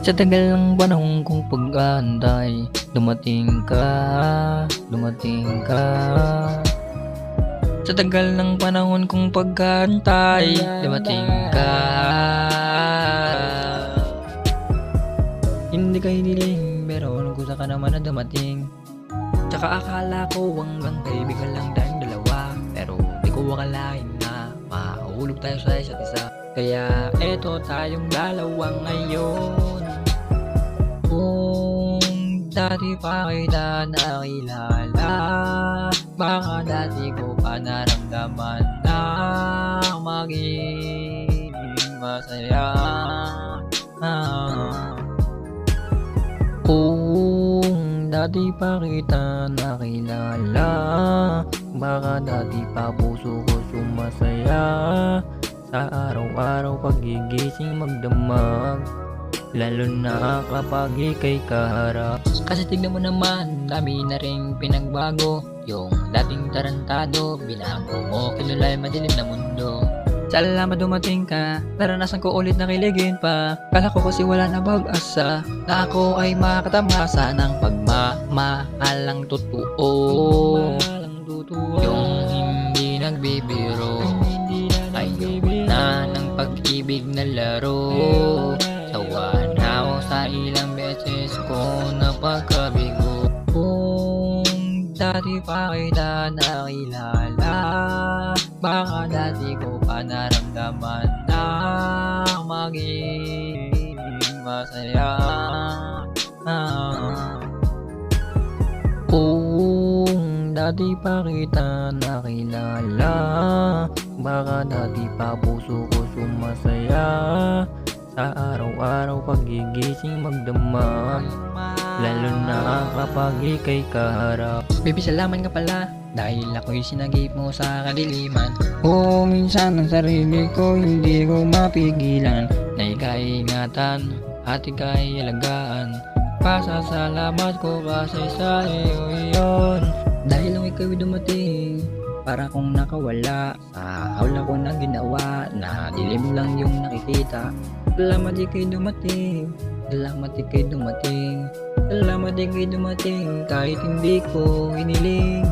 Sa tagal ng panahon kong pag-aantay, dumating ka, dumating ka. Sa tagal ng panahon kong pag-aantay, dumating ka. Hindi ka hiniling, pero kusa ka naman na dumating. Tsaka akala ko hanggang kaibigan lang tayong dalawa, pero di ko akalain na mahulog tayo sa isa't isa. Kaya eto tayong dalawa ngayon. Kung dati pa kita nakilala, baka dati ko pa naramdaman na maging masaya. Kung dati pa kita nakilala, baka dati pa puso ko sumasaya. Sa araw-araw pagigising magdamag, lalo na kapag ika'y kaharap. Kasi tignan mo naman, dami na rin pinagbago. Yung dating tarantado, binago mo, kilala madilim na mundo. Salamat dumating ka, naranasan ko ulit na kiligin pa. Kala ko kasi wala na pag-asa, na ako ay makatamasa ng pagmamahalang totoo. Yung hindi nagbibiro, ay na ng pag-ibig na laro. Sawa na ako sa ilang beses ko napagkabigo. Kung dati pa kita nakilala, baka dati ko pa naramdaman na maging masaya. Kung dati pa kita nakilala, baka dati pa puso ko sumasaya. Sa araw-araw pagigising magdamag, lalo na kapag ika'y kaharap. Baby, salamat nga pala, dahil ako'y sinagip mo sa kadiliman. Oo, minsan ang sarili ko hindi ko mapigilan, na ika'y ingatan at ika'y alagaan. Pasasalamat ko kasi sa iyo iyon, dahil lang ika'y dumating para kong nakawala. Sa hawla ko na ginawa, na dilim lang yung nakikita. Salamat ika'y dumating, salamat ika'y dumating, salamat ika'y dumating, kahit hindi ko hiniling.